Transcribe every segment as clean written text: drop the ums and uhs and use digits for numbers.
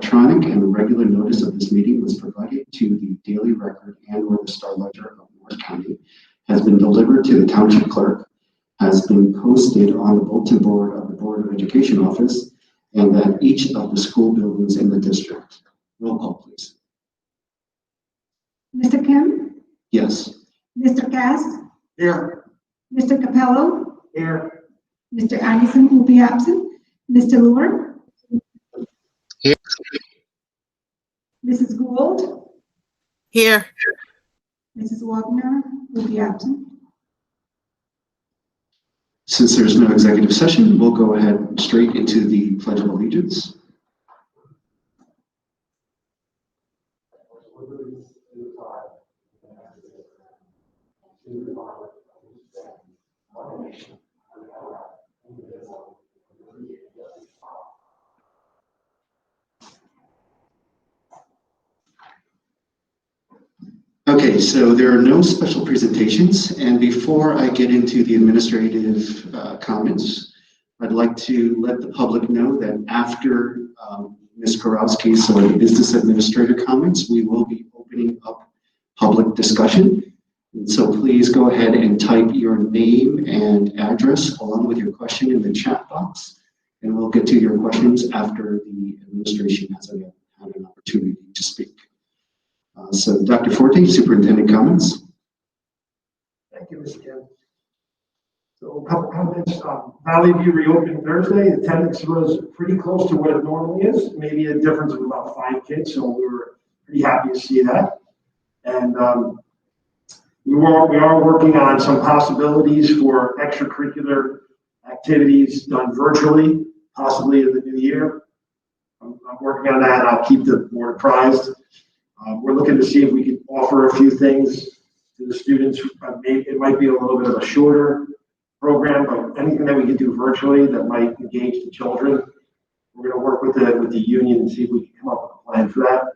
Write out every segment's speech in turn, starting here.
electronic and regular notice of this meeting was provided to the Daily Record and or the Star Ledger of Morris County, has been delivered to the Township Clerk, has been posted on the bulletin board of the Board of Education office, and at each of the school buildings in the district. Roll call, please. Mr. Kim? Yes. Mr. Cass? Here. Mr. Capello? Here. Mr. Addison will be absent. Mr. Lure? Here. Mrs. Gould? Here. Mrs. Wagner will be absent. Since there's no executive session, we'll go ahead straight into the Pledge of Allegiance. Okay, so there are no special presentations, and before I get into the administrative comments, I'd like to let the public know that after Ms. Karowski's or the business administrator comments, we will be opening up public discussion. And so please go ahead and type your name and address along with your question in the chat box, and we'll get to your questions after the administration has had an opportunity to speak. So Dr. Forte, superintendent comments. Thank you, Mr. Kim. So a couple comments. Valley View reopened Thursday. Attendance was pretty close to what it normally is, maybe a difference of about 5 kids. So we were pretty happy to see that. And we are working on some possibilities for extracurricular activities done virtually, possibly in the new year. I'm working on that. I'll keep the board apprised. We're looking to see if we can offer a few things to the students. It might be a little bit of a shorter program, but anything that we can do virtually that might engage the children, we're going to work with the union and see if we can come up with a plan for that.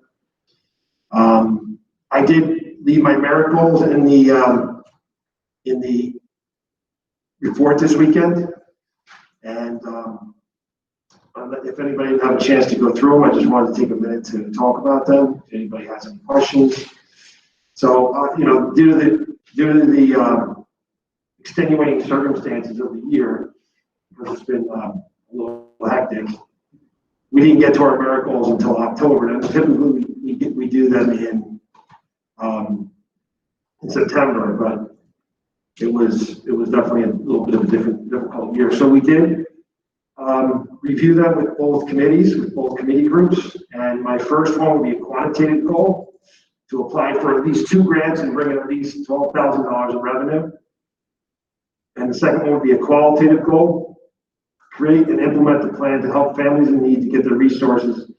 I did leave my merit goals in the report this weekend, and if anybody didn't have a chance to go through them, I just wanted to take a minute to talk about them. If anybody has any questions. So, due to the extenuating circumstances of the year, because it's been a little hectic, we didn't get to our merit goals until October. And typically we do them in September, but it was definitely a little bit of a difficult year. So we did review them with both committees, with both committee groups, and my first one would be a quantitative goal to apply for at least 2 grants and bring in at least $12,000 in revenue. And the second one would be a qualitative goal, create and implement the plan to help families in need to get the resources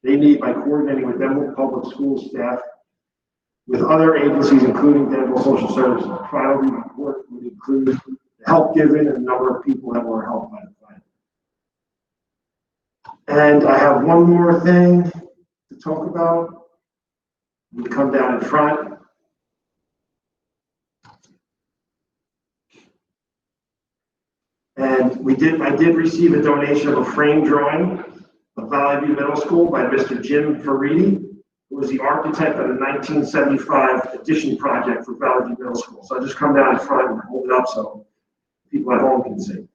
they need by coordinating with Denville Public School staff with other agencies, including Denville Social Services. The priority report would include the help given and the number of people that were helped by the plan. And I have one more thing to talk about. We come down in front. And I did receive a donation of a frame drawing of Valley View Middle School by Mr. Jim Faridi, who was the architect of the 1975 addition project for Valley View Middle School. So I just come down in front and hold it up so people at home can see.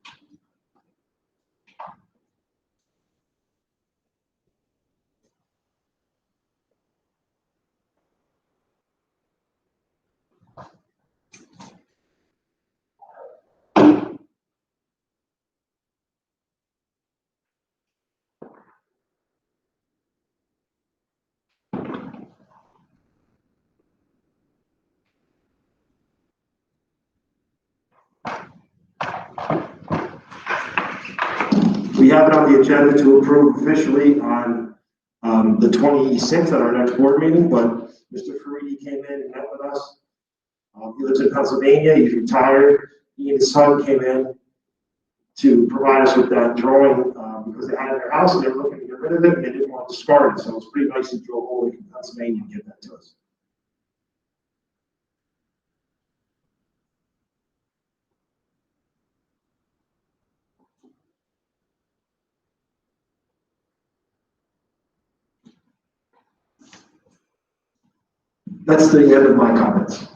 We have it on the agenda to approve officially on the 26th at our next board meeting, but Mr. Faridi came in and met with us. He lives in Pennsylvania, he's retired. He and his son came in to provide us with that drawing because they had it in their house and they were looking to get rid of it and they didn't want to discard it. So it's pretty nice to drove all the way from Pennsylvania and get that to us. That's the end of my comments.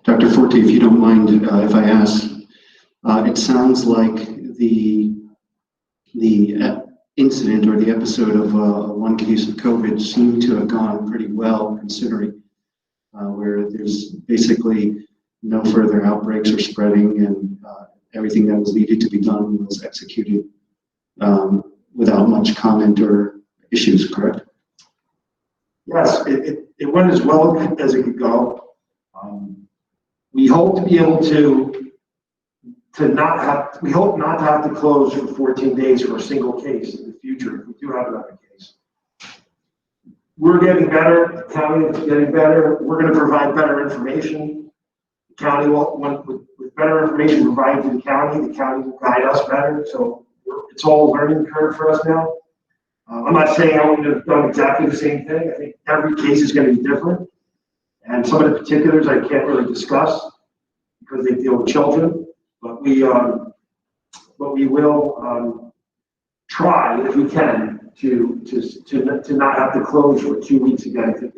Dr. Forte, if you don't mind, if I ask, it sounds like the incident or the episode of one case of COVID seemed to have gone pretty well, considering where there's basically no further outbreaks or spreading, and everything that was needed to be done was executed without much comment or issues, correct? Yes, it went as well as it could go. We hope to be able we hope not to have to close for 14 days for a single case in the future if we do have another case. We're getting better, the county is getting better, we're going to provide better information. The county will, with better information provided to the county will guide us better, so it's all a learning curve for us now. I'm not saying I would have done exactly the same thing. I think every case is going to be different. And some of the particulars I can't really discuss because they deal with children, but we will try, if we can, to not have to close for 2 weeks again if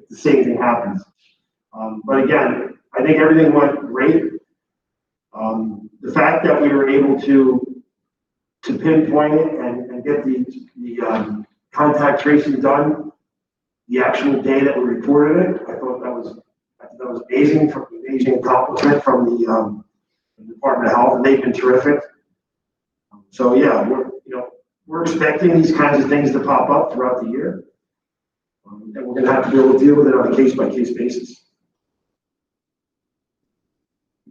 the same thing happens. But again, I think everything went great. The fact that we were able to pinpoint it and get the contact tracing done, the actual day that we reported it, I thought that was amazing, amazing accomplishment from the Department of Health, and they've been terrific. So yeah, we're expecting these kinds of things to pop up throughout the year, and we're going to have to be able to deal with it on a case-by-case basis.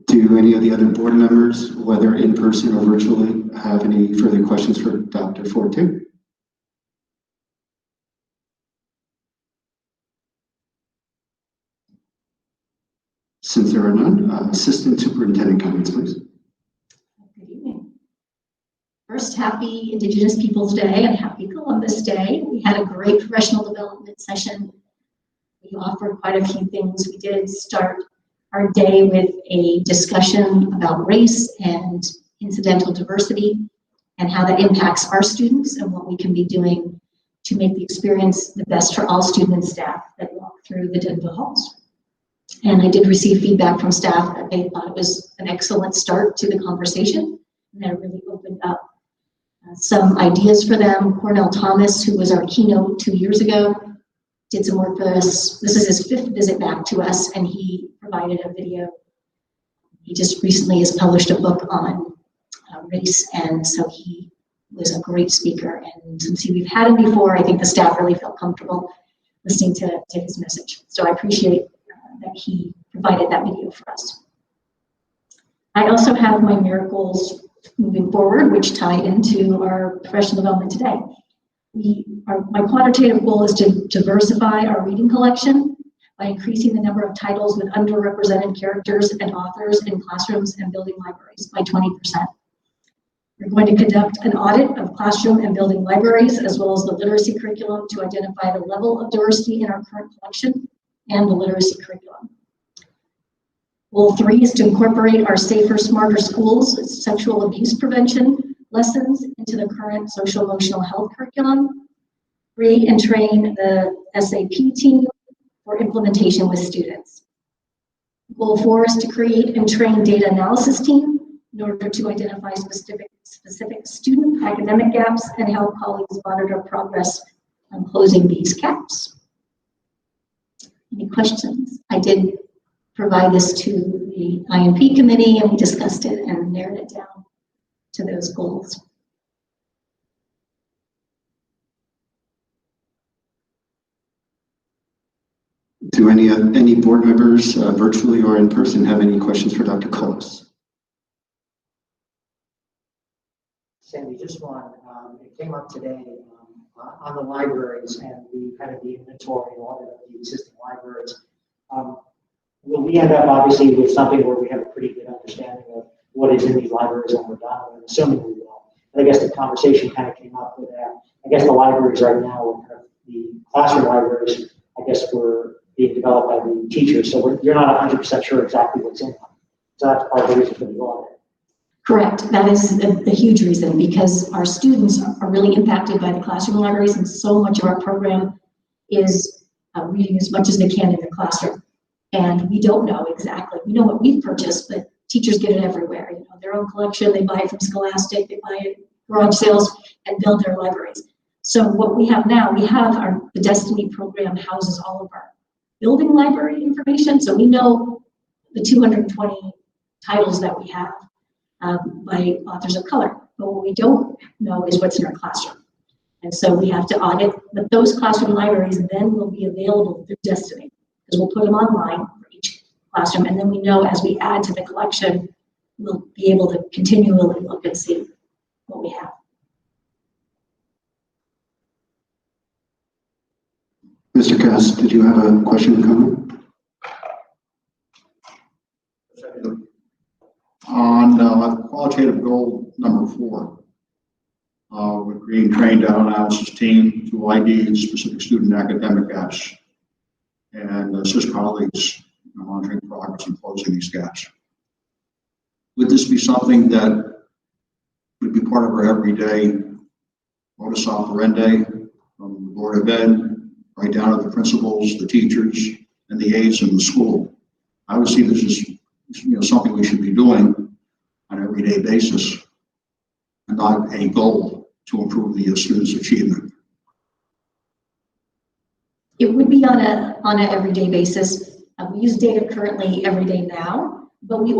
Do any of the other board members, whether in person or virtually, have any further questions for Dr. Forte? Since there are none, Assistant Superintendent comments, please. Good evening. First, happy Indigenous Peoples Day and happy Columbus Day. We had a great professional development session. We offered quite a few things. We did start our day with a discussion about race and incidental diversity and how that impacts our students and what we can be doing to make the experience the best for all students and staff that walk through the Denville halls. And I did receive feedback from staff that they thought it was an excellent start to the conversation, and that it really opened up some ideas for them. Cornell Thomas, who was our keynote 2 years ago, did some work for us. This is his 5th visit back to us, and he provided a video. He just recently has published a book on race, and so he was a great speaker. And since we've had him before, I think the staff really felt comfortable listening to his message. So I appreciate that he provided that video for us. I also have my miracles moving forward, which tie into our professional development today. My quantitative goal is to diversify our reading collection by increasing the number of titles with underrepresented characters and authors in classrooms and building libraries by 20%. We're going to conduct an audit of classroom and building libraries, as well as the literacy curriculum, to identify the level of diversity in our current collection and the literacy curriculum. Goal 3 is to incorporate our Safer, Smarter Schools sexual abuse prevention lessons into the current social emotional health curriculum. Create and train the SAP team for implementation with students. Goal 4 is to create and train data analysis team in order to identify specific student academic gaps and help colleagues monitor progress on closing these gaps. Any questions? I did provide this to the IMP committee, and we discussed it and narrowed it down to those goals. Do any board members, virtually or in person, have any questions for Dr. Cullis? Sandy, just one. It came up today on the libraries and the kind of the inventory and audit of the existing libraries. Will we end up obviously with something where we have a pretty good understanding of what is in these libraries when we're done? I'm assuming we will. But I guess the conversation kind of came up with that. I guess the libraries right now, kind of the classroom libraries, I guess were being developed by the teachers. So you're not 100% sure exactly what's in them. So that's part of the reason for the audit. Correct. That is a huge reason, because our students are really impacted by the classroom libraries, and so much of our program is reading as much as they can in the classroom. And we don't know exactly. We know what we've purchased, but teachers get it everywhere. You know, their own collection, they buy it from Scholastic, they buy it garage sales, and build their libraries. So what we have now, we have the Destiny program houses all of our building library information. So we know the 220 titles that we have by authors of color. But what we don't know is what's in our classroom. And so we have to audit, but those classroom libraries then will be available through Destiny, because we'll put them online for each classroom. And then we know as we add to the collection, we'll be able to continually look and see what we have. Mr. Cass, did you have a question or comment? On qualitative goal number 4, with creating trained data analysis team to ID specific student academic gaps and assist colleagues in monitoring progress and closing these gaps. Would this be something that would be part of our everyday modus operandi from the Board of Ed, right down to the principals, the teachers, and the aides in the school? I would see this as something we should be doing on an everyday basis, and not a goal to improve the students' achievement. It would be on an everyday basis. We use data currently every day now, but we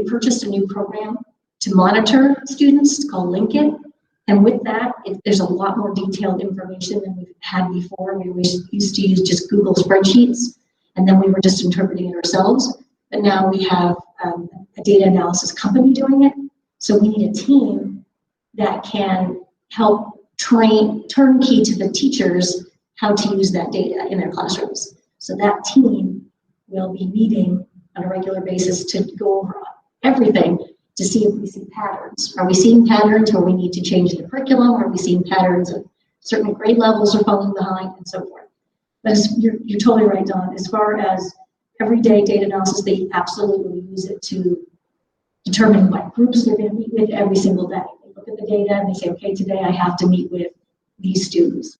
purchased a new program to monitor students. It's called Link It. And with that, there's a lot more detailed information than we've had before. We used to use just Google spreadsheets, and then we were just interpreting it ourselves. But now we have a data analysis company doing it. So we need a team that can help train turnkey to the teachers how to use that data in their classrooms. So that team will be meeting on a regular basis to go over everything to see if we see patterns. Are we seeing patterns where we need to change the curriculum? Are we seeing patterns of certain grade levels are falling behind, and so forth? But you're totally right, Dawn. As far as everyday data analysis, they absolutely use it to determine what groups they're going to meet with every single day. They look at the data and they say, okay, today I have to meet with these students.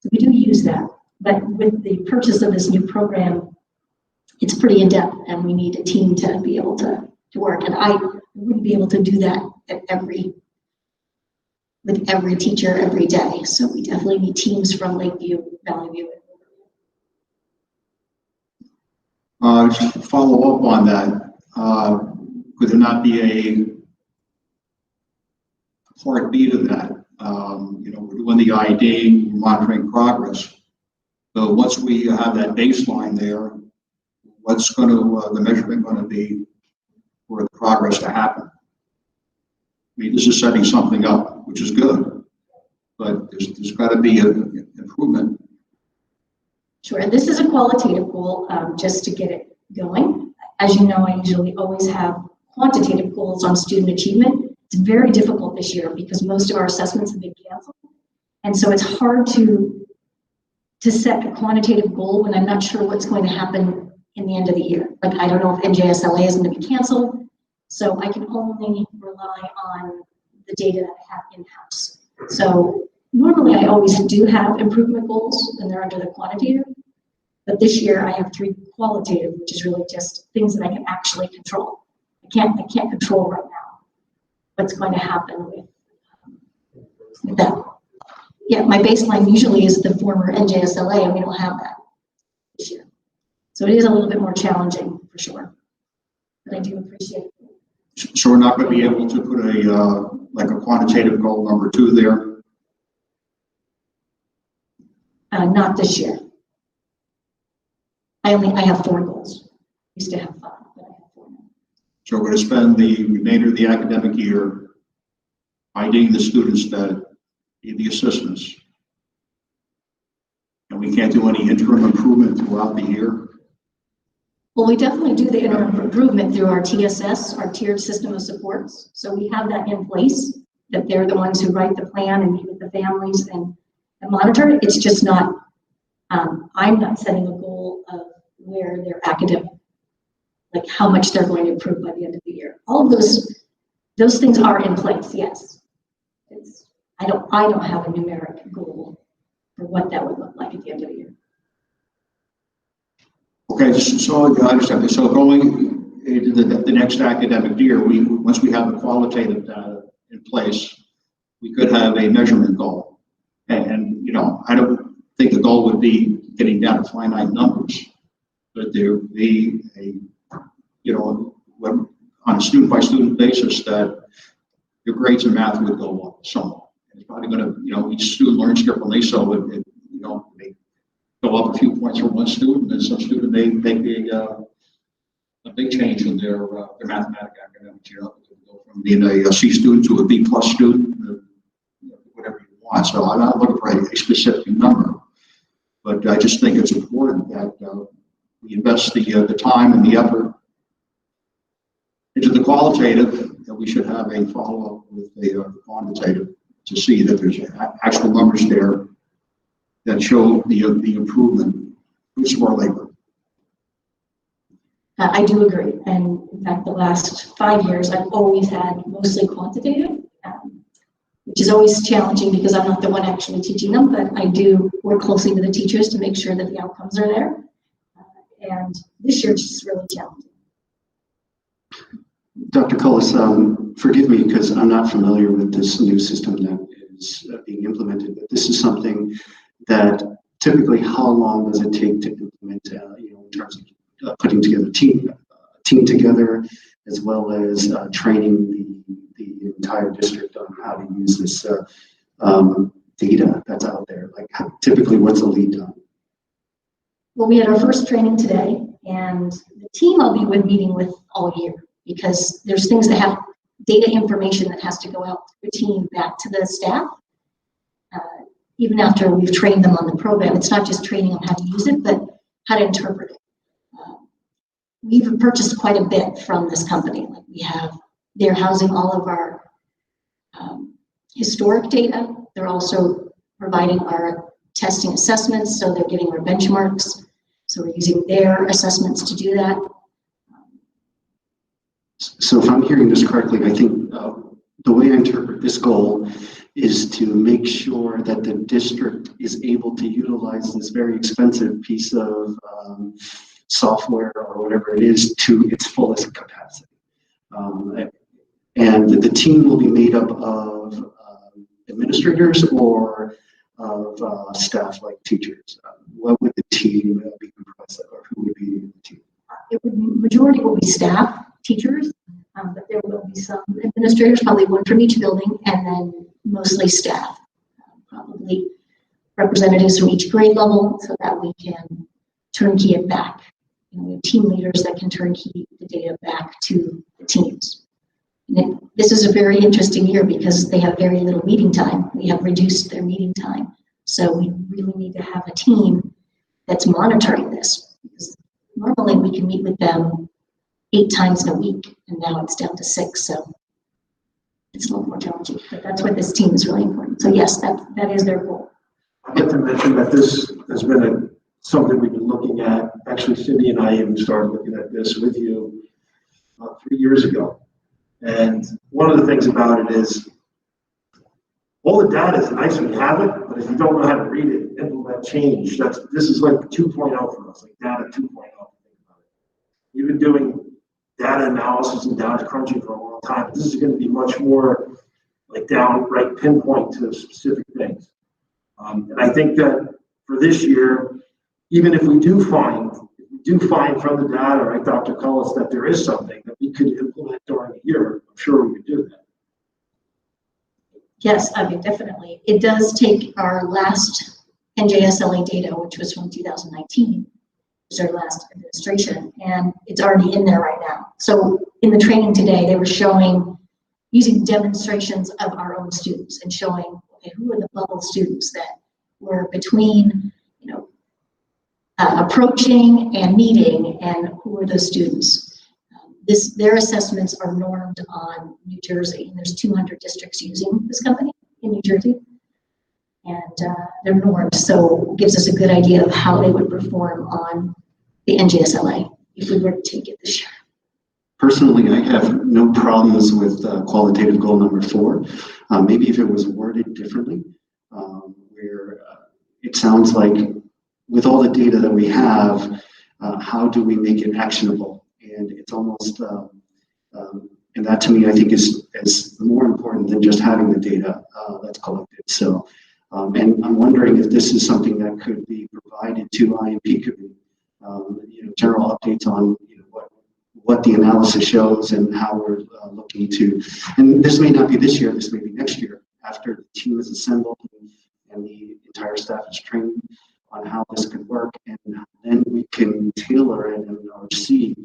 So we do use that. But with the purchase of this new program, it's pretty in-depth, and we need a team to be able to work. And I wouldn't be able to do that with every teacher every day. So we definitely need teams from Lakeview, Valley View. Just to follow up on that, could there not be a part B to that? We're doing the ID, monitoring progress. So once we have that baseline there, what's going to the measurement going to be for the progress to happen? I mean, this is setting something up, which is good, but there's got to be an improvement. Sure, and this is a qualitative goal just to get it going. As you know, I usually always have quantitative goals on student achievement. It's very difficult this year because most of our assessments have been canceled. And so it's hard to set a quantitative goal when I'm not sure what's going to happen in the end of the year. Like, I don't know if NJSLA is going to be canceled, so I can only rely on the data that I have in-house. So normally I always do have improvement goals and they're under the quantitative, but this year I have 3 qualitative, which is really just things that I can actually control. I can't control right now what's going to happen with that. Yeah, my baseline usually is the former NJSLA, and we don't have that this year. So it is a little bit more challenging for sure, but I do appreciate it. So we're not going to be able to put like a quantitative goal number 2 there? Not this year. I have 4 goals. Used to have 5, but I have 4 now. So we're going to spend the remainder of the academic year IDing the students that need the assistance, and we can't do any interim improvement throughout the year? Well, we definitely do the interim improvement through our TSS, our tiered system of supports. So we have that in place, that they're the ones who write the plan and meet with the families and monitor it. It's just not, I'm not setting a goal of where they're academic, like how much they're going to improve by the end of the year. All of those things are in place, yes. I don't have a numeric goal for what that would look like at the end of the year. Okay, so I understand. So going into the next academic year, once we have the qualitative data in place, we could have a measurement goal. And you know, I don't think the goal would be getting down to finite numbers, but there would be a, you know, on a student by student basis that your grades in math would go up somewhat. It's probably going to, you know, each student learns differently, so it you know, may go up a few points for one student, and some student may make a big change in their mathematics academics. You know, go from being a C student to a B plus student, whatever you want. So I'm not looking for a specific number, but I just think it's important that we invest the time and the effort into the qualitative, that we should have a follow-up with the quantitative to see that there's actual numbers there that show the improvement through our labor. I do agree. And in fact, the last 5 years, I've always had mostly quantitative, which is always challenging because I'm not the one actually teaching them, but I do work closely with the teachers to make sure that the outcomes are there. And this year, it's just really challenging. Dr. Cullis, forgive me because I'm not familiar with this new system that is being implemented, but this is something that typically how long does it take to implement, you know, in terms of putting together a team together, as well as training the entire district on how to use this data that's out there? Like typically what's the lead time? Well, we had our first training today, and the team I'll be meeting with all year, because there's things that have data information that has to go out to the team back to the staff. Even after we've trained them on the program, it's not just training them how to use it, but how to interpret it. We've purchased quite a bit from this company. Like they're housing all of our historic data. They're also providing our testing assessments, so they're giving our benchmarks. So we're using their assessments to do that. So if I'm hearing this correctly, I think the way I interpret this goal is to make sure that the district is able to utilize this very expensive piece of software or whatever it is to its fullest capacity. And the team will be made up of administrators or of staff like teachers. What would the team be comprised of, or who would be the team? Majority will be staff, teachers, but there will be some administrators, probably one from each building, and then mostly staff, probably representatives from each grade level, so that we can turnkey it back. You know, we have team leaders that can turnkey the data back to the teams. And this is a very interesting year because they have very little meeting time. We have reduced their meeting time. So we really need to have a team that's monitoring this, because normally we can meet with them 8 times in a week, and now it's down to 6. So it's a little more challenging, but that's why this team is really important. So yes, that is their goal. I'd like to mention that this has been something we've been looking at. Actually, Cindy and I even started looking at this with you 3 years ago. And one of the things about it is all the data is nice when you have it, but if you don't know how to read it, implement change. This is like 2.0 for us, like data 2.0. We've been doing data analysis and data crunching for a long time. This is going to be much more like downright pinpoint to specific things. And I think that for this year, even if we do find from the data, right, Dr. Cullis, that there is something that we could implement during the year, I'm sure we could do that. Yes, I mean, definitely. It does take our last NJSLA data, which was from 2019, which is our last administration, and it's already in there right now. So in the training today, they were using demonstrations of our own students and showing, okay, who are the bubble students that were between, you know, approaching and meeting, and who are those students. Their assessments are normed on New Jersey, and there's 200 districts using this company in New Jersey, and they're normed, so it gives us a good idea of how they would perform on the NJSLA if we were to take it this year. Personally, I have no problems with qualitative goal number 4. Maybe if it was worded differently, where it sounds like with all the data that we have, how do we make it actionable? And it's almost, and that to me, I think is more important than just having the data that's collected. So, and I'm wondering if this is something that could be provided to IMP committee, general updates on, what the analysis shows and how we're looking to, and this may not be this year, this may be next year, after the team is assembled and the entire staff is trained on how this could work, and then we can tailor it and or see,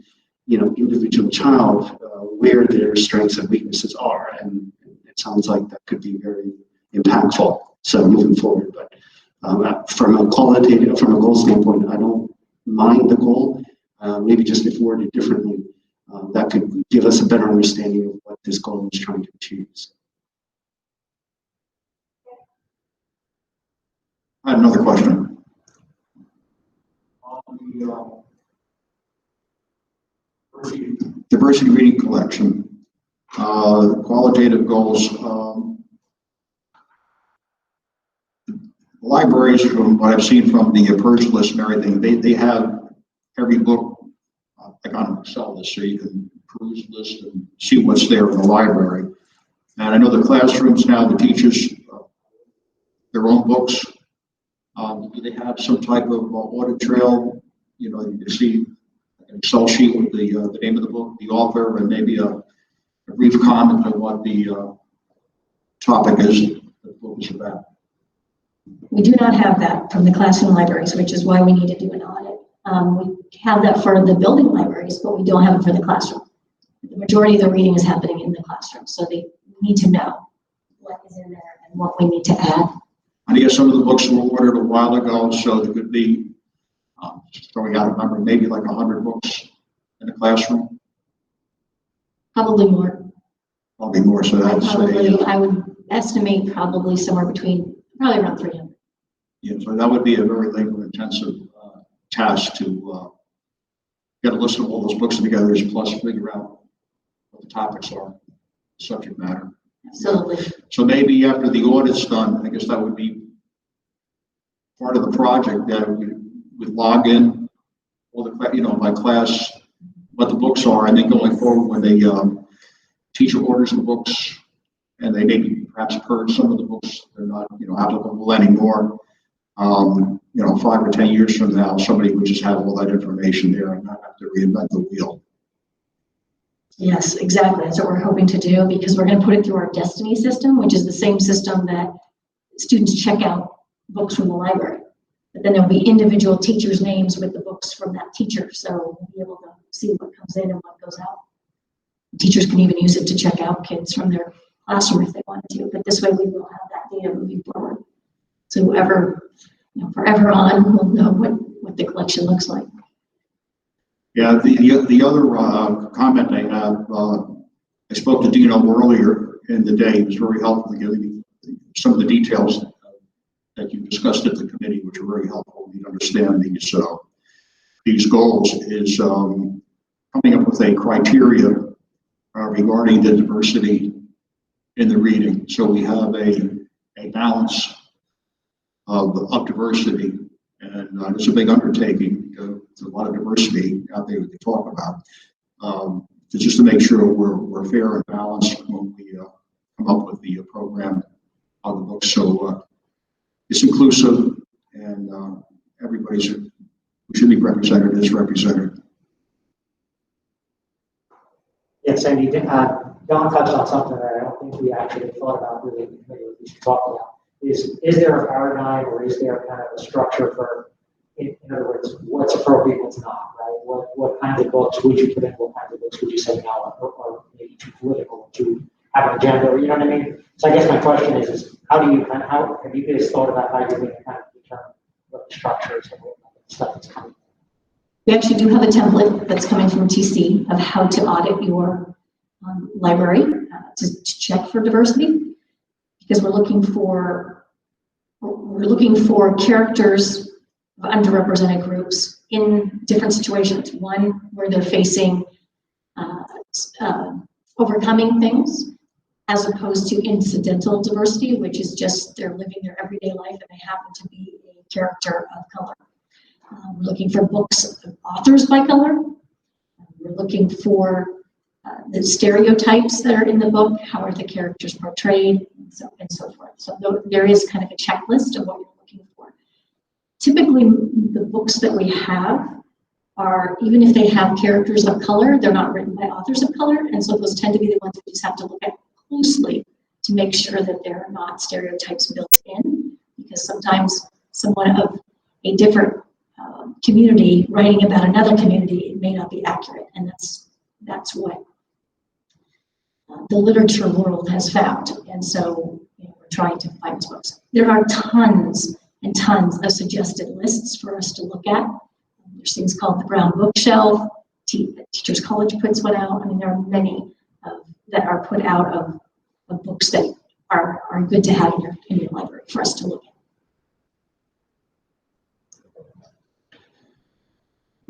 individual child where their strengths and weaknesses are, and it sounds like that could be very impactful. So moving forward, but from a goal standpoint, I don't mind the goal. Maybe just if worded differently, that could give us a better understanding of what this goal is trying to achieve. I have another question. On the diversity reading collection, qualitative goals, libraries, from what I've seen from the purge list and everything, they have every book like on an Excel list, so you can peruse the list and see what's there in the library. And I know the classrooms now, the teachers, their own books. Do they have some type of audit trail? You can see an Excel sheet with the name of the book, the author, and maybe a brief comment on what the topic is the book is about. We do not have that from the classroom libraries, which is why we need to do an audit. We have that for the building libraries, but we don't have it for the classroom. The majority of the reading is happening in the classroom, so they need to know what is in there and what we need to add. I guess some of the books were ordered a while ago, so there could be, just throwing out a number, maybe like 100 books in the classroom. Probably more. Probably more, so that's I would estimate probably somewhere between, probably around 300. Yeah, so that would be a very labor-intensive task to get a list of all those books together, plus figure out what the topics are, subject matter. Absolutely. So maybe after the audit's done, I guess that would be part of the project, that we would log in all the, by class, what the books are, and then going forward when they teacher orders the books, and they maybe perhaps purge some of the books they're not applicable anymore. 5 or 10 years from now, somebody would just have all that information there and not have to reinvent the wheel. Yes, exactly. That's what we're hoping to do, because we're going to put it through our Destiny system, which is the same system that students check out books from the library. But then there'll be individual teachers' names with the books from that teacher, so we'll be able to see what comes in and what goes out. Teachers can even use it to check out kids from their classroom if they wanted to, but this way we will have that data moving forward. So whoever, forever on will know what the collection looks like. Yeah, the other comment I have, I spoke to Dino earlier in the day. It was very helpful to give me some of the details that you discussed at the committee, which are very helpful to understand these goals, is coming up with a criteria regarding the diversity in the reading. So we have a balance of diversity, and it's a big undertaking. There's a lot of diversity out there to talk about, just to make sure we're fair and balanced when we come up with the program on the book. So it's inclusive, and everybody's who should be represented is represented. Yes, Sandy, Don touched on something that I don't think we actually thought about really, what we should talk about. Is there a paradigm, or is there kind of a structure for, in other words, what's appropriate, what's not, right? What kinds of books would you put in, what kinds of books would you say no, or maybe too political, to have an agenda, or you know what I mean? So I guess my question is how have you guys thought about how you're going to kind of determine what the structure is and what stuff is coming? We actually do have a template that's coming from TC of how to audit your library to check for diversity, because we're looking for characters of underrepresented groups in different situations. One where they're facing overcoming things, as opposed to incidental diversity, which is just they're living their everyday life and they happen to be a character of color. We're looking for books of authors by color. We're looking for the stereotypes that are in the book, how are the characters portrayed, and so forth. So there is kind of a checklist of what you're looking for. Typically, the books that we have are, even if they have characters of color, they're not written by authors of color, and so those tend to be the ones we just have to look at closely to make sure that there are not stereotypes built in, because sometimes someone of a different community writing about another community, it may not be accurate, and that's what the literature world has found. And so we're trying to find those books. There are tons and tons of suggested lists for us to look at. There's things called the Brown Bookshelf. Teachers College puts one out. I mean, there are many that are put out of books that are good to have in your library for us to look at.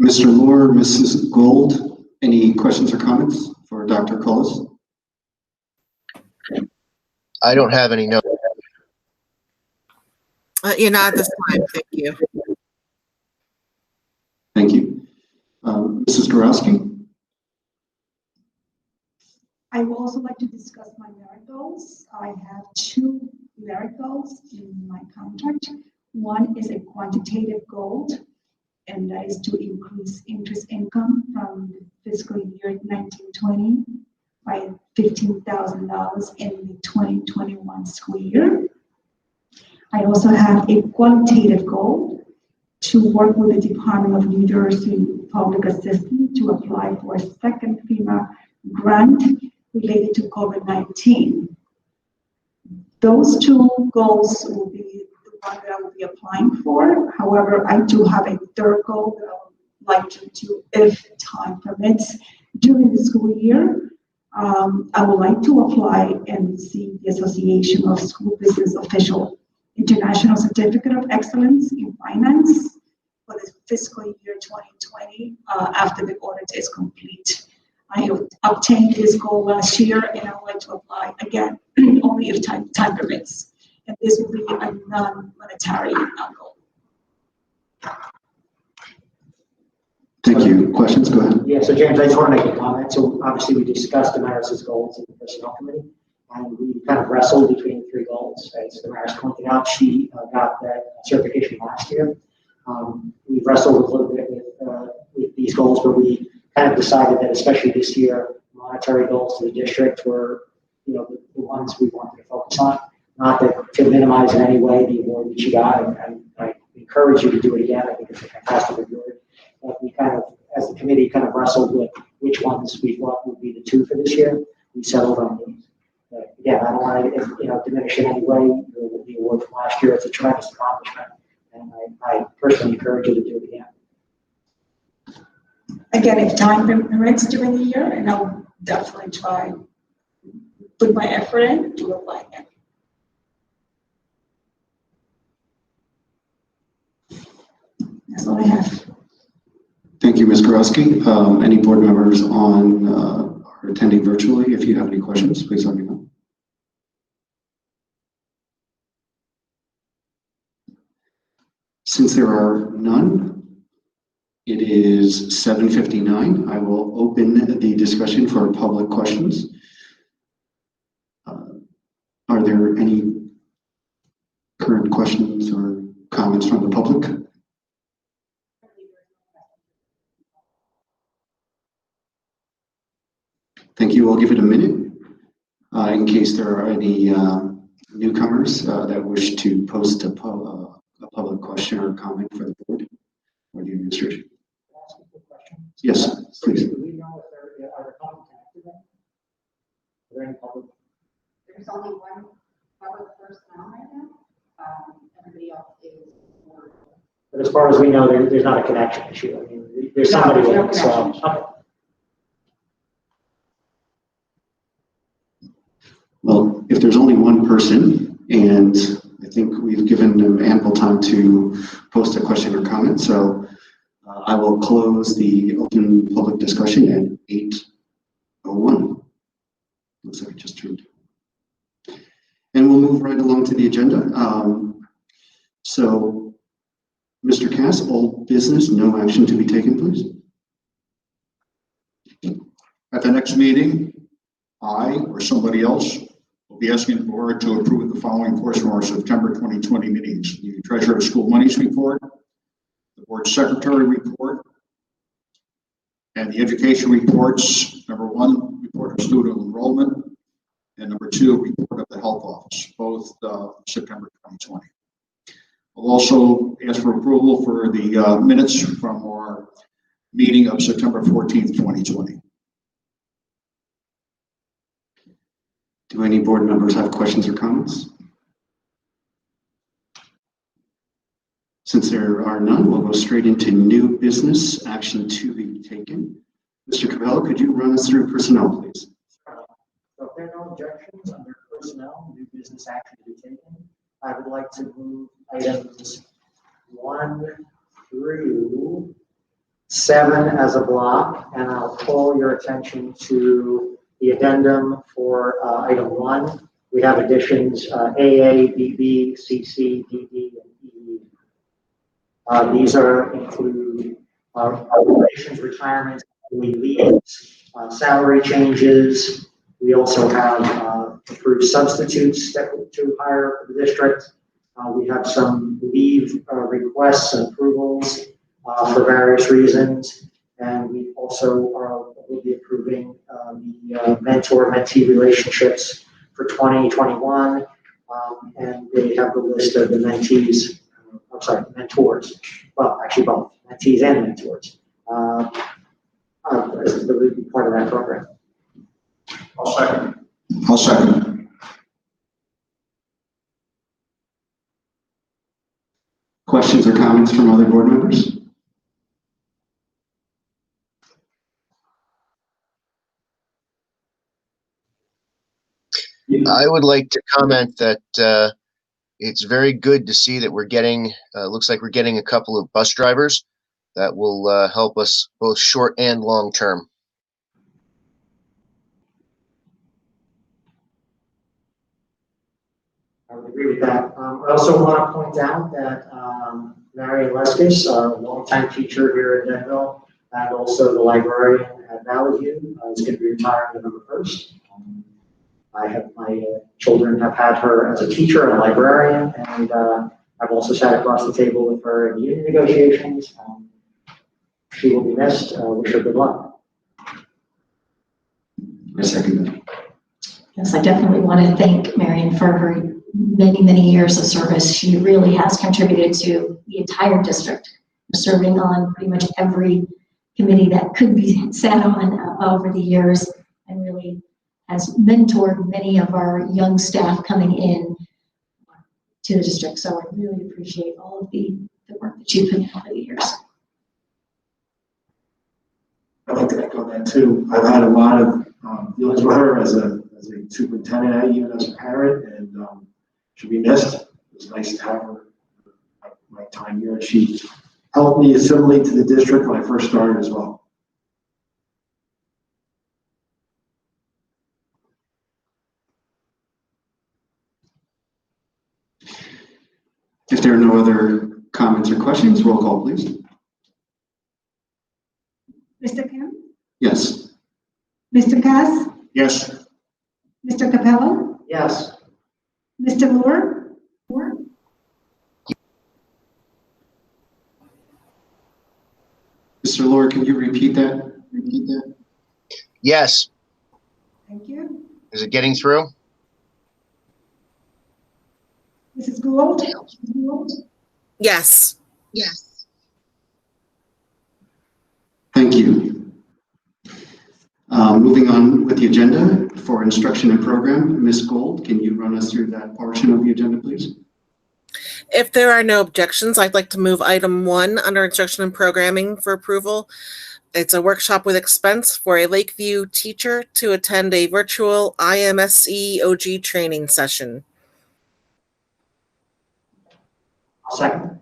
Mr. Lohr, Mrs. Gold, any questions or comments for Dr. Cullis? I don't have any notes. Not at this time, thank you. Thank you. Mrs. Gorowski? I would also like to discuss my merit goals. I have 2 merit goals in my contract. One is a quantitative goal, and that is to increase interest income from the fiscal year 1920 by $15,000 in the 2021 school year. I also have a qualitative goal to work with the Department of New Jersey Public Assistance to apply for a second FEMA grant related to COVID-19. Those 2 goals will be the one that I will be applying for. However, I do have a third goal that I would like to do, if time permits, during the school year. I would like to apply and see the Association of School Business Officials International Certificate of Excellence in Finance for the fiscal year 2020 after the audit is complete. I obtained this goal last year, and I would like to apply again, only if time permits. And this will be a non-monetary goal. Thank you. Questions? Go ahead. Yeah, so James, I just want to make a comment. So obviously we discussed Damaris's goals in the personnel committee, and we kind of wrestled between the 3 goals. As Damaris pointed out, she got that certification last year. We've wrestled a little bit with these goals, but we kind of decided that, especially this year, monetary goals to the district were, the ones we wanted to focus on. Not that to minimize in any way the award that you got, and I encourage you to do it again. I think it's a fantastic award. But we kind of, as the committee, kind of wrestled with which ones we thought would be the 2 for this year. We settled on these. But again, I don't want to, diminish in any way the award from last year. It's a tremendous accomplishment, and I personally encourage you to do it again. Again, if time permits during the year, and I'll definitely try put my effort in to apply again. That's all I have. Thank you, Ms. Gorowski. Any board members on are attending virtually? If you have any questions, please let me know. Since there are none, it is 7:59. I will open the discussion for public questions. Are there any current questions or comments from the public? Thank you. I'll give it a minute in case there are any newcomers that wish to post a public question or comment for the board or the administration. Can I ask a quick question? Yes, please. Do we know if there are public connected then? Are there any public? There's only one public person on right now. Everybody else is board. But as far as we know, there's not a connection issue. I mean, there's somebody there's no with it, so. connection. Okay. Well, if there's only one person, and I think we've given them ample time to post a question or comment, so I will close the open public discussion at 8:01. Looks like it just turned. And we'll move right along to the agenda. So Mr. Cass, old business, no action to be taken, please. At the next meeting, I or somebody else will be asking the board to approve the following course from our September 2020 meetings: the Treasurer of School Monies Report, the Board Secretary Report, and the Education Reports. Number 1, report of student enrollment, and number 2, report of the Health Office, both September 2020. I'll also ask for approval for the minutes from our meeting of September 14th, 2020. Do any board members have questions or comments? Since there are none, we'll go straight into new business action to be taken. Mr. Cabello, could you run us through personnel, please? So if there are no objections under personnel, new business action to be taken, I would like to move items 1 through 7 as a block, and I'll call your attention to the addendum for item 1. We have additions AA, BB, CC, DD, and EE. These include relations, retirements, leaves, salary changes. We also have approved substitutes to hire for the district. We have some leave requests and approvals for various reasons. And we also will be approving the mentor-mentee relationships for 2021. And they have the list of the mentees, mentors. Well, actually both, mentees and mentors. As the part of that program. I'll second. Questions or comments from other board members? I would like to comment that it's very good to see that we're getting, looks like we're getting a couple of bus drivers that will help us both short and long term. I would agree with that. I also want to point out that Mary Leskis, a longtime teacher here in Denville, and also the librarian at Valley View, is going to be retiring November 1st. I have my children have had her as a teacher and librarian, and I've also sat across the table with her in union negotiations. She will be missed. Wish her good luck. I second that. Yes, I definitely want to thank Marion for her many, many years of service. She really has contributed to the entire district, serving on pretty much every committee that could be sat on over the years, and really has mentored many of our young staff coming in to the district. So I really appreciate all of the work that you've put in over the years. I'd like to echo that too. I've had a lot of dealings with her as a superintendent, even as a parent, and she'll be missed. It was nice to have her my time here. She helped me assimilate to the district when I first started as well. If there are no other comments or questions, roll call, please. Mr. Kim? Yes. Mr. Cass? Yes. Mr. Capello? Yes. Mr. Moore? Mr. Lohr, can you repeat that? Yes. Thank you. Is it getting through? Mrs. Gould? Yes. Thank you. Moving on with the agenda for instruction and program, Ms. Gould, can you run us through that portion of the agenda, please? If there are no objections, I'd like to move item 1 under instruction and programming for approval. It's a workshop with expense for a Lakeview teacher to attend a virtual IMSE OG training session. I'll second.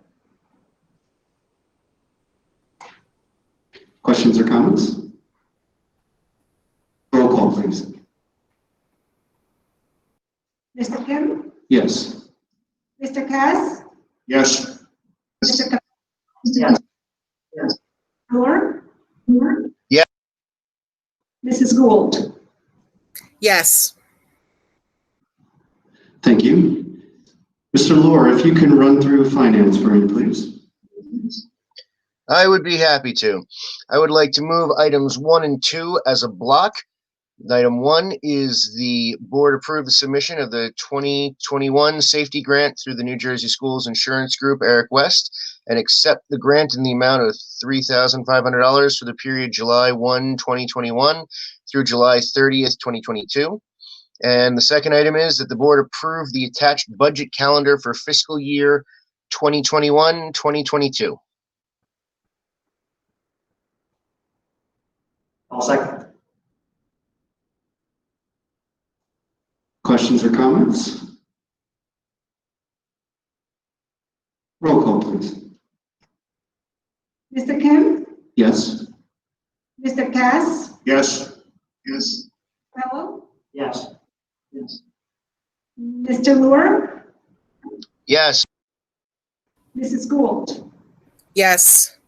Questions or comments? Roll call, please. Mr. Kim? Yes. Mr. Cass? Yes. Mr. Yes. Yes. Moore? Yeah. Mrs. Gould? Yes. Thank you. Mr. Lohr, if you can run through finance for me, please. I would be happy to. I would like to move items 1 and 2 as a block. Item 1 is the board approve the submission of the 2021 safety grant through the New Jersey Schools Insurance Group, Eric West, and accept the grant in the amount of $3,500 for the period July 1, 2021 through July 30th, 2022. And the second item is that the board approve the attached budget calendar for fiscal year 2021-2022. I'll second. Questions or comments? Roll call, please. Mr. Kim? Yes. Mr. Cass? Yes. Yes. Fellow? Yes. Yes. Mr. Lohr? Yes. Mrs. Gould? Yes.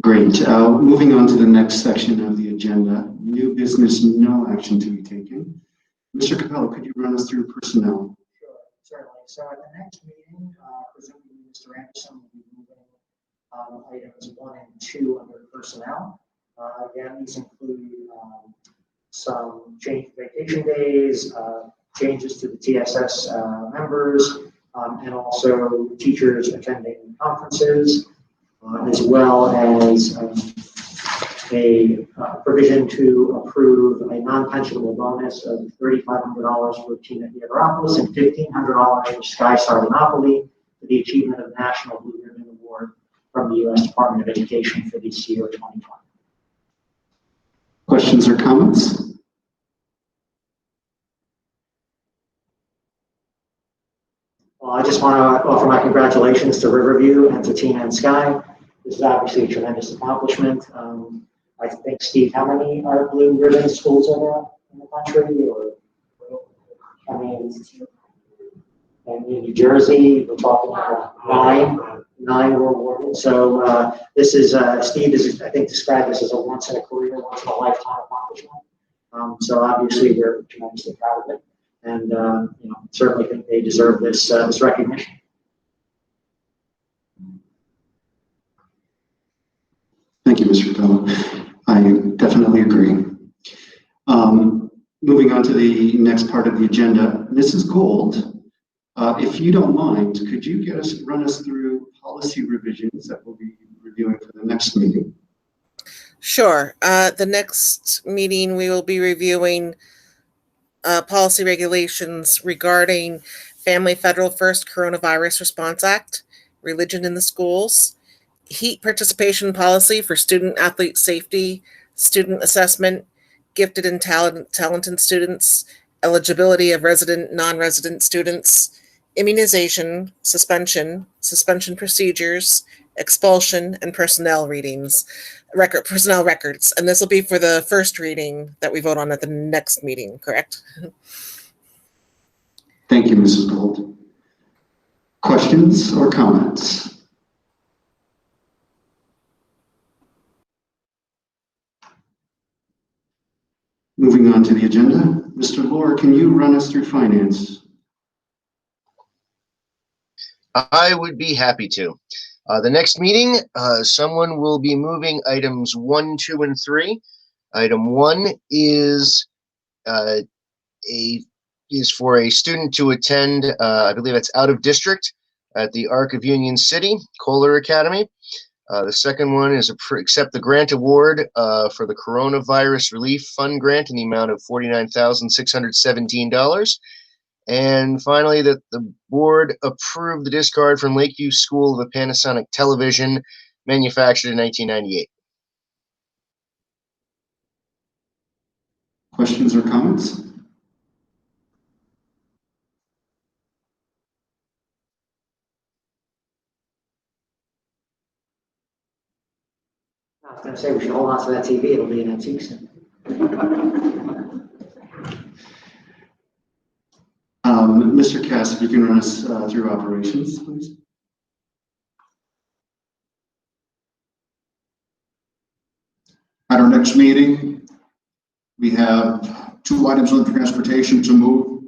Great. Moving on to the next section of the agenda, new business, no action to be taken. Mr. Capello, could you run us through personnel? Sure, certainly. So at the next meeting, presumably Mr. Anderson will be moving items 1 and 2 under personnel. Again, these include some change vacation days, changes to the TSS members, and also teachers attending conferences, as well as a provision to approve a non-pensionable bonus of $3,500 for Tina Theodoropoulos and $1,500 for Sky Sardinopoli for the achievement of the National Blue Ribbon Award from the U.S. Department of Education for this year, 2020. Questions or comments? Well, I just want to offer my congratulations to Riverview and to Tina and Sky. This is obviously a tremendous accomplishment. I think, Steve, how many are blue ribbon schools are there in the country? Or, I mean, in New Jersey, we're talking about nine were awarded. So this is, Steve is, I think, described this as a once in a career, once in a lifetime accomplishment. So obviously we're tremendously proud of it. And certainly think they deserve this recognition. Thank you, Mr. Capello. I definitely agree. Moving on to the next part of the agenda, Mrs. Gould, if you don't mind, could you run us through policy revisions that we'll be reviewing for the next meeting? Sure. The next meeting, we will be reviewing policy regulations regarding Family Federal First Coronavirus Response Act, religion in the schools, heat participation policy for student athlete safety, student assessment, gifted and talented students, eligibility of resident, non-resident students, immunization, suspension procedures, expulsion, and personnel records. And this will be for the first reading that we vote on at the next meeting, correct? Thank you, Mrs. Gould. Questions or comments? Moving on to the agenda, Mr. Lohr, can you run us through finance? I would be happy to. The next meeting, someone will be moving items 1, 2, and 3. Item 1 is for a student to attend, I believe it's out of district at the Arc of Union City, Kohler Academy. The second one is accept the grant award for the Coronavirus Relief Fund grant in the amount of $49,617. And finally, that the board approve the discard from Lakeview School of a Panasonic television manufactured in 1998. Questions or comments? I was going to say we should hold on to that TV. It'll be an antique soon. Mr. Cass, if you can run us through operations, please. At our next meeting, we have 2 items on transportation to move.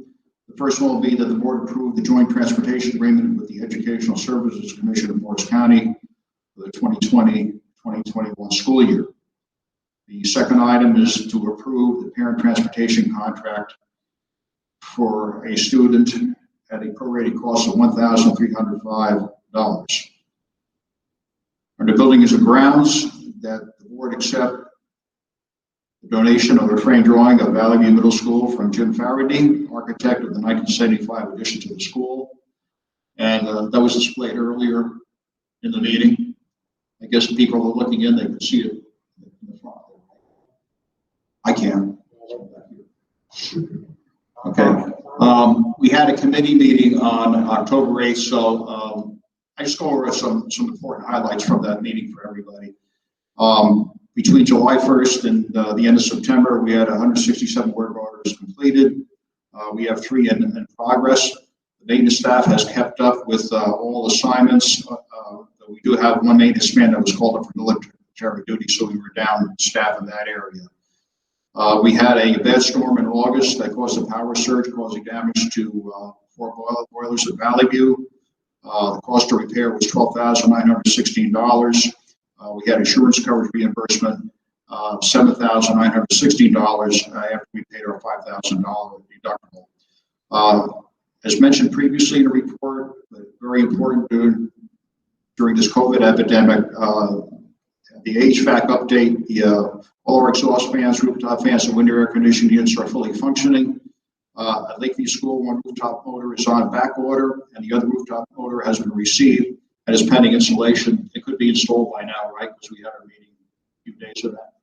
The first one will be that the board approve the joint transportation agreement with the Educational Services Commission of Morris County for the 2020-2021 school year. The second item is to approve the parent transportation contract for a student at a prorated cost of $1,305. Under buildings and grounds, that the board accept the donation of a frame drawing of Valley View Middle School from Jim Faraday, architect of the 1975 addition to the school. And that was displayed earlier in the meeting. I guess people are looking in, they can see it in the front. I can. Okay. We had a committee meeting on October 8th, so I just go over some important highlights from that meeting for everybody. Between July 1st and the end of September, we had 167 work orders completed. We have 3 in progress. The maintenance staff has kept up with all assignments. We do have 1 maintenance man that was called up for military duty, so we were down staff in that area. We had a bad storm in August that caused a power surge, causing damage to 4 boilers at Valley View. The cost to repair was $12,916. We had insurance coverage reimbursement of $7,916 after we paid our $5,000 deductible. As mentioned previously in the report, but very important during this COVID epidemic, the HVAC update, all our exhaust fans, rooftop fans, and window air conditioning units are fully functioning. At Lakeview School, 1 rooftop motor is on back order, and the other rooftop motor has been received and is pending installation. It could be installed by now, right? Because we had our meeting a few days of that.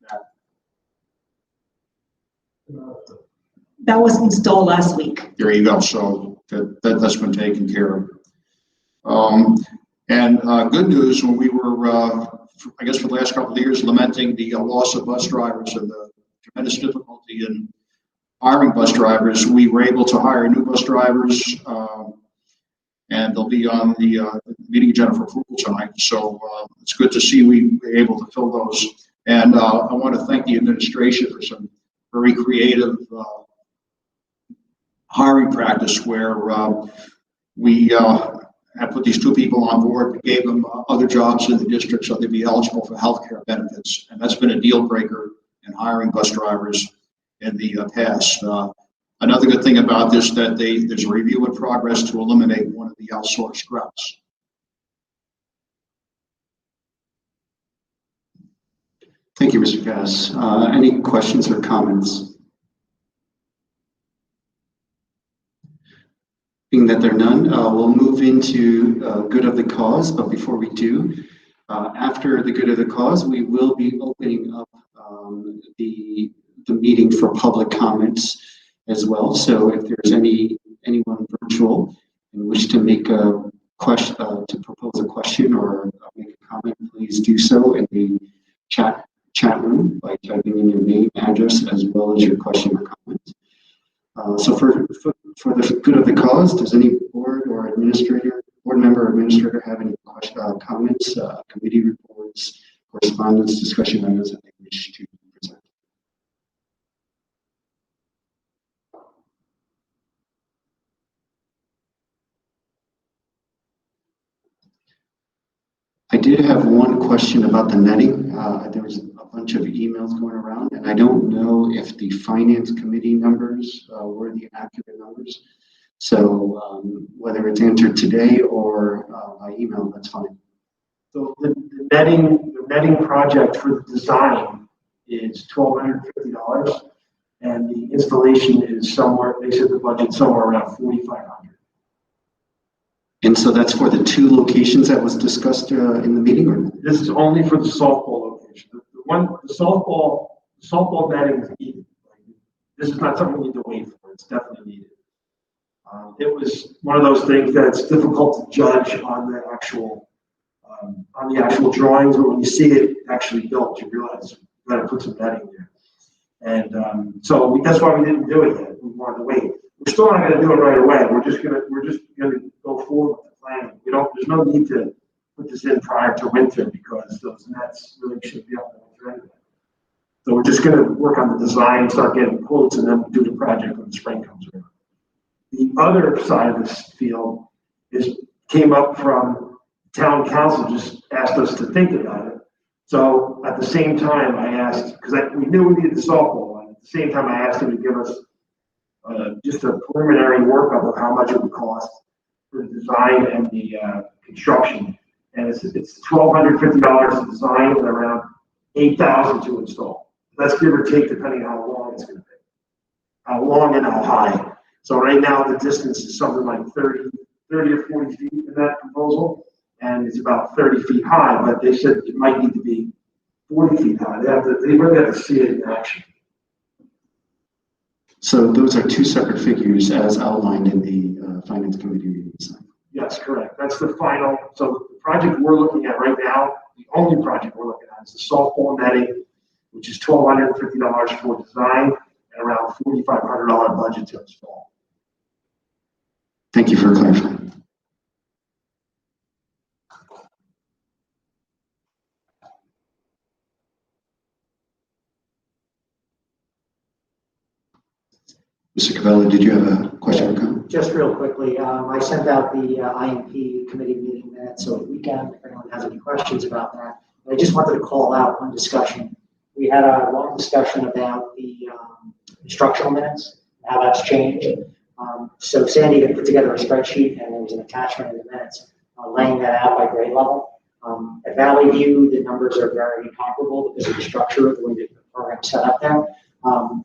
That was installed last week. There you go. So that's been taken care of. Good news, when we were, I guess for the last couple of years, lamenting the loss of bus drivers and the tremendous difficulty in hiring bus drivers, we were able to hire new bus drivers, and they'll be on the meeting agenda for approval tonight. So it's good to see we were able to fill those. And I want to thank the administration for some very creative hiring practice where we have put these 2 people on board. We gave them other jobs in the district so they'd be eligible for health care benefits. And that's been a deal breaker in hiring bus drivers in the past. Another good thing about this that there's a review in progress to eliminate one of the outsourced routes. Thank you, Mr. Cass. Any questions or comments? Being that there are none, we'll move into good of the cause. But before we do, after the good of the cause, we will be opening up the meeting for public comments as well. So if there's anyone virtual and wish to make a question, to propose a question or make a comment, please do so in the chat room by typing in your name, address, as well as your question or comment. So for the good of the cause, does any board member or administrator have any comments, committee reports, correspondence, discussion items that they wish to present? I did have one question about the netting. There was a bunch of emails going around, and I don't know if the finance committee numbers were the accurate numbers. So whether it's entered today or by email, that's fine. So the netting project for the design is $1,250, and the installation is somewhere, they said the budget's somewhere around $4,500. And so that's for the 2 locations that was discussed in the meeting, or? This is only for the softball location. The softball netting is needed. This is not something we need to wait for. It's definitely needed. It was one of those things that's difficult to judge on the actual drawings, but when you see it actually built, you realize you got to put some netting there. And so that's why we didn't do it yet. We wanted to wait. we're still not gonna do it right away. We're just gonna go forward with the plan. There's no need to put this in prior to winter because those nets really should be up in winter anyway. So we're just gonna work on the design, start getting quotes, and then do the project when the spring comes around. The other side of this field came up from town council, just asked us to think about it. So at the same time, I asked, because we knew we needed the softball one. At the same time, I asked him to give us just a preliminary workup of how much it would cost for the design and the construction. And it's $1,250 to design and around $8,000 to install. That's give or take, depending on how long it's going to be, how long and how high. So right now the distance is something like 30 or 40 feet in that proposal, and it's about 30 feet high. But they said it might need to be 40 feet high. They really have to see it in action. So those are two separate figures as outlined in the Finance Committee meetings. Yes, correct. That's the final. So the project we're looking at right now, the only project we're looking at is the softball netting, which is $1,250 for design and around $4,500 budget to install. Thank you for clarifying. Mr. Cavella, did you have a question or comment? Just real quickly, I sent out the IMP committee meeting minutes over the weekend, if anyone has any questions about that. I just wanted to call out one discussion. We had a long discussion about the instructional minutes, how that's changed. So Sandy had put together a spreadsheet and there was an attachment in the minutes laying that out by grade level. At Valley View, the numbers are very comparable because of the structure of the way that the program's set up there.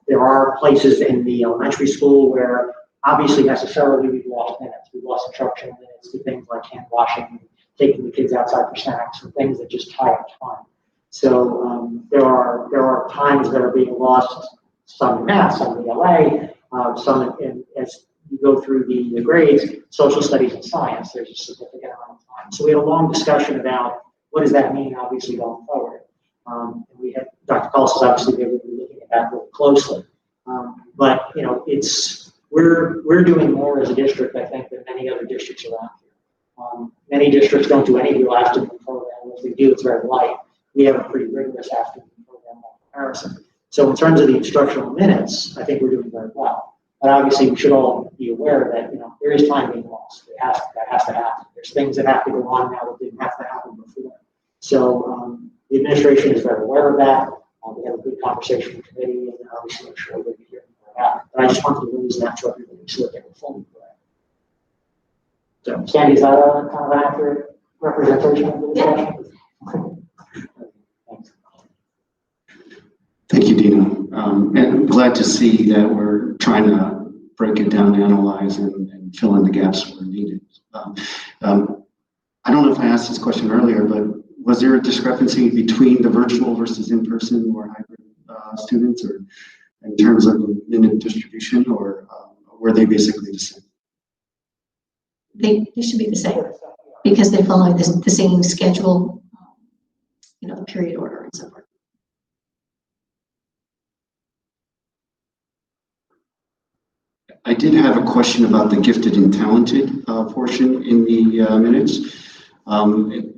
There are places in the elementary school where obviously necessarily we've lost minutes. We've lost instructional minutes to things like hand washing, taking the kids outside for snacks, or things that just tie up time. So there are times that are being lost, some in math, some in LA, some as you go through the grades, social studies and science, there's a significant amount of time. So we had a long discussion about what does that mean, obviously, going forward. And we had, Dr. Cullis is obviously going to be looking at that really closely. But, you know, we're doing more as a district, I think, than many other districts around here. Many districts don't do any real afternoon program. If they do, it's very light. We have a pretty rigorous afternoon program by comparison. So in terms of the instructional minutes, I think we're doing very well. But obviously, we should all be aware that, you know, there is time being lost. That has to happen. There's things that have to go on now that didn't have to happen before. So the administration is very aware of that. We have a good conversation with the committee, and obviously, I'm sure we'll be hearing more about it. But I just wanted to raise that to everybody so that they were fully aware. So, Sandy, is that a kind of an accurate representation of the discussion? Thanks. Thank you, Dino. And I'm glad to see that we're trying to break it down, analyze, and fill in the gaps where needed. I don't know if I asked this question earlier, but was there a discrepancy between the virtual versus in-person or hybrid students, or in terms of minute distribution, or were they basically the same? They should be the same because they follow the same schedule, you know, the period order and so forth. I did have a question about the gifted and talented portion in the minutes.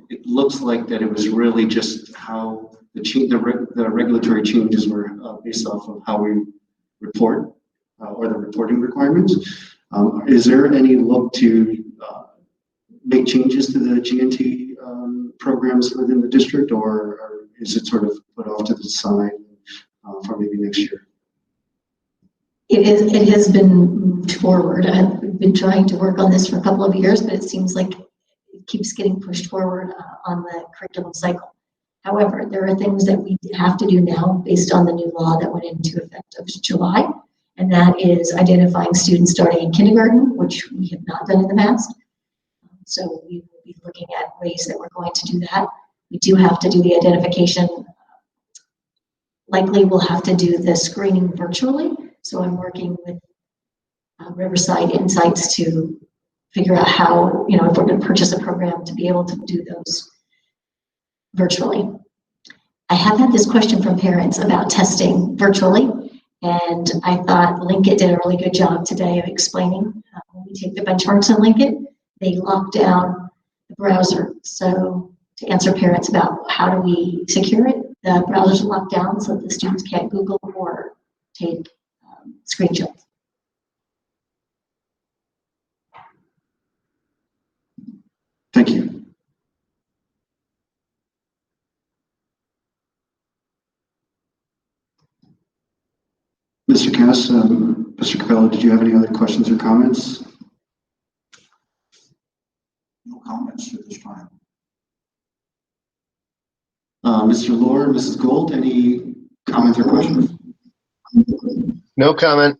It looks like that it was really just how the regulatory changes were based off of how we report or the reporting requirements. Is there any look to make changes to the GNT programs within the district, or is it sort of put off to the side for maybe next year? It has been moved forward. I've been trying to work on this for a couple of years, but it seems like it keeps getting pushed forward on the curriculum cycle. However, there are things that we have to do now based on the new law that went into effect of July, and that is identifying students starting in kindergarten, which we have not done in the past. So we will be looking at ways that we're going to do that. We do have to do the identification. Likely we'll have to do the screening virtually. So I'm working with Riverside Insights to figure out how, you know, if we're going to purchase a program to be able to do those virtually. I have had this question from parents about testing virtually, And I thought Linkit did a really good job today of explaining when we take the benchmarks on Linkit, they lock down the browser. So to answer parents about how do we secure it, the browser's locked down so the students can't Google or take screenshots. Thank you. Mr. Cass, Mr. Capella, did you have any other questions or comments? No comments at this time. Mr. Lohr, Mrs. Gold, any comments or questions? No comment.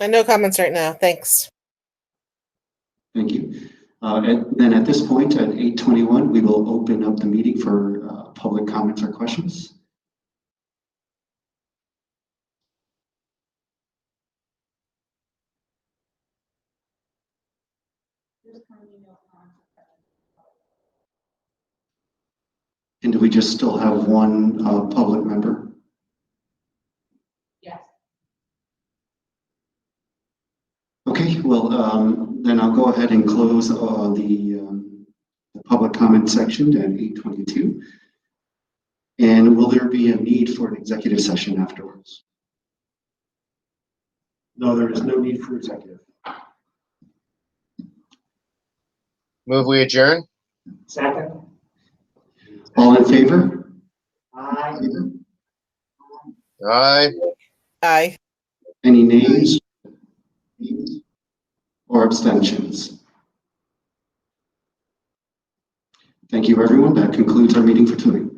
And no comments right now. Thanks. Thank you. And then at this point, at 8:21, we will open up the meeting for public comments or questions. And do we just still have one public member? Yes. Okay, well, then I'll go ahead and close the public comment section at 8:22. And will there be a need for an executive session afterwards? No, there is no need for executive. Move we adjourn? Second? All in favor? Aye. Aye. Aye. Any nays or abstentions? Thank you, everyone. That concludes our meeting for tonight.